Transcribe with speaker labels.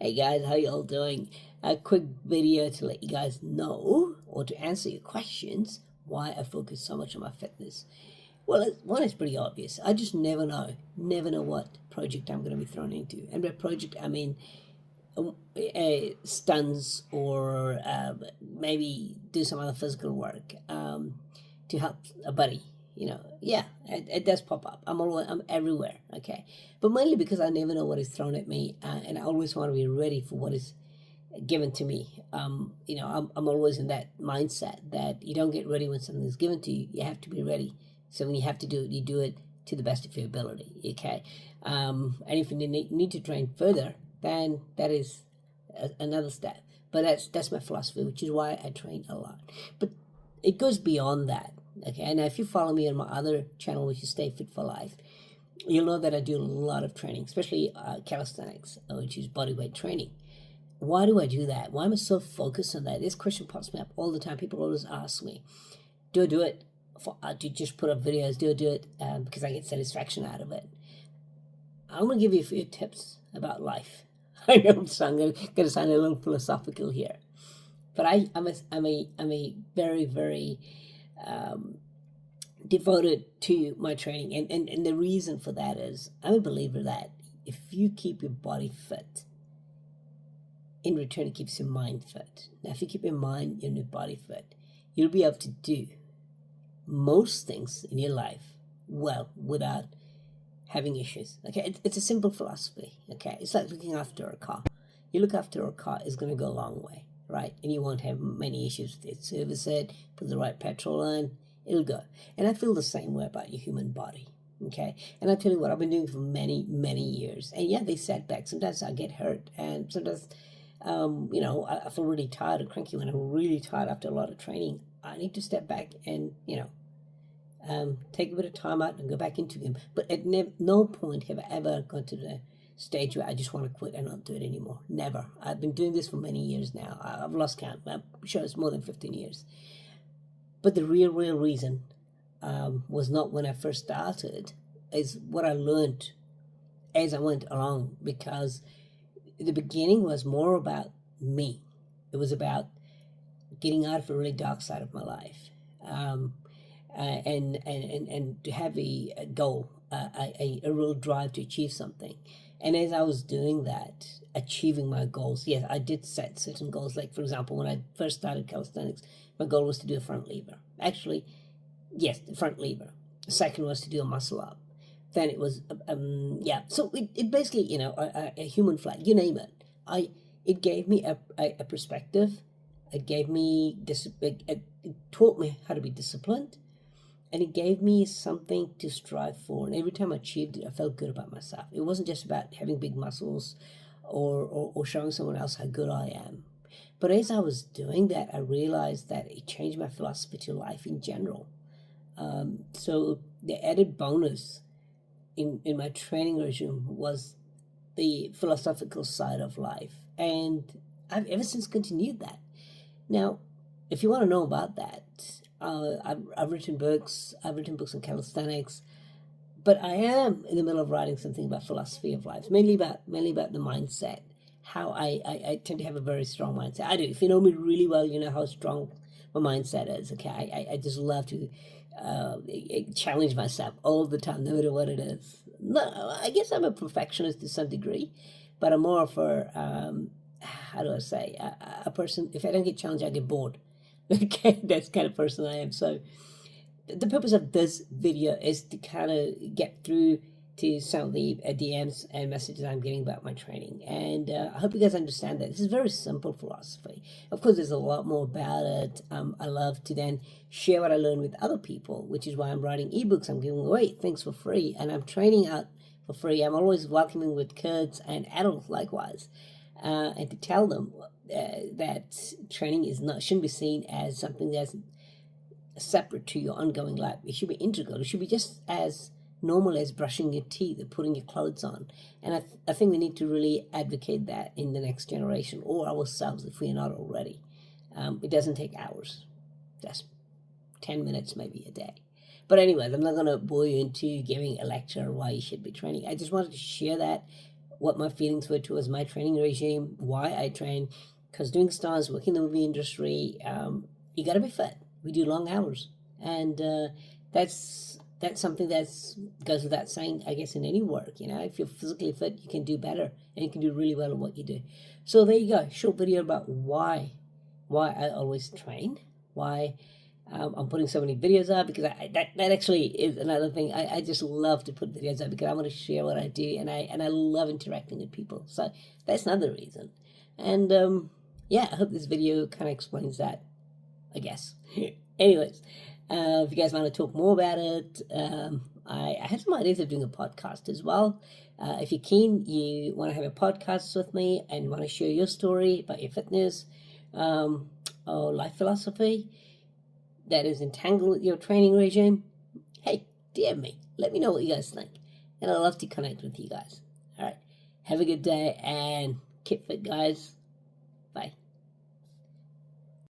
Speaker 1: Hey guys, how y'all doing? A quick video to let you guys know or to answer your questions why I focus so much on my fitness. Well, one is pretty obvious. I just never know what project I'm going to be thrown into. And by project, I mean stunts or maybe do some other physical work to help a buddy. Yeah, it does pop up. I'm everywhere. Okay, but mainly because I never know what is thrown at me, and I always want to be ready for what is given to me. I'm always in that mindset that you don't get ready when something is given to you. You have to be ready. So when you have to do it, you do it to the best of your ability. Okay, and if you need to train further, then that is another step. But that's my philosophy, which is why I train a lot. But it goes beyond that. Okay, and if you follow me on my other channel, which is Stay Fit for Life, you'll know that I do a lot of training, especially calisthenics, which is bodyweight training. Why do I do that? Why am I so focused on that? This question pops me up all the time. People always ask me, do I do it to just put up videos? Do I do it because I get satisfaction out of it? I'm going to give you a few tips about life. I know I'm going to sound a little philosophical here, but I'm a very, very devoted to my training, and the reason for that is I'm a believer that if you keep your body fit, in return it keeps your mind fit. Now if you keep your mind and your body fit, you'll be able to do most things in your life well without having issues. Okay, it's a simple philosophy. Okay, it's like looking after a car. You look after a car, it's going to go a long way, right? And you won't have many issues with it. Service it, put the right petrol in, it'll go. And I feel the same way about your human body. Okay, and I tell you what, I've been doing for many, many years. And yeah, they setbacks. Sometimes I get hurt, and sometimes, I feel really tired or cranky when I'm really tired after a lot of training. I need to step back and take a bit of time out and go back into them. But at no point have I ever got to the stage where I just want to quit and not do it anymore. Never. I've been doing this for many years now. I've lost count. I'm sure it's more than 15 years. But the real reason was not when I first started, is what I learned as I went along, because the beginning was more about me. It was about getting out of a really dark side of my life. And to have a goal, a real drive to achieve something. And as I was doing that, achieving my goals, yes, I did set certain goals. Like, for example, when I first started calisthenics, my goal was to do a front lever. Actually, yes, the front lever. The second was to do a muscle up. Then it was, So it basically, a human flag, you name it. It gave me a perspective. It gave me, it taught me how to be disciplined. And it gave me something to strive for. And every time I achieved it, I felt good about myself. It wasn't just about having big muscles or showing someone else how good I am. But as I was doing that, I realized that it changed my philosophy to life in general. So the added bonus in my training regime was the philosophical side of life. And I've ever since continued that. Now, if you want to know about that, I've written books. I've written books on calisthenics, but I am in the middle of writing something about philosophy of life, mainly about the mindset. How I tend to have a very strong mindset. I do. If you know me really well, you know how strong my mindset is. Okay, I just love to challenge myself all the time, no matter what it is. No, I guess I'm a perfectionist to some degree, but I'm more of how do I say, a person. If I don't get challenged, I get bored. Okay, that's the kind of person I am. So the purpose of this video is to kind of get through to some of the DMs and messages I'm getting about my training. And I hope you guys understand that. This is a very simple philosophy. Of course, there's a lot more about it. I love to then share what I learn with other people, which is why I'm writing ebooks. I'm giving away things for free, and I'm training out for free. I'm always welcoming with kids and adults likewise. And to tell them that training shouldn't be seen as something that's separate to your ongoing life. It should be integral. It should be just as normal as brushing your teeth or putting your clothes on. And I think we need to really advocate that in the next generation, or ourselves if we are not already. It doesn't take hours. Just 10 minutes maybe a day. But anyways, I'm not going to bore you into giving a lecture on why you should be training. I just wanted to share that what my feelings were towards my training regime, why I train. Because doing stars, working in the movie industry, you got to be fit. We do long hours, and that's something that's goes without saying, I guess, in any work. If you're physically fit, you can do better, and you can do really well at what you do. So there you go, short video about why I always train, why I'm putting so many videos up, because that actually is another thing. I just love to put videos up because I want to share what I do, and I love interacting with people. So that's another reason. And yeah, I hope this video kind of explains that, I guess. Anyways, if you guys want to talk more about it, I have some ideas of doing a podcast as well. If you're keen, you want to have a podcast with me and want to share your story about your fitness or life philosophy that is entangled with your training regime, hey, DM me. Let me know what you guys think. And I'd love to connect with you guys. All right. Have a good day and keep fit, guys. Bye.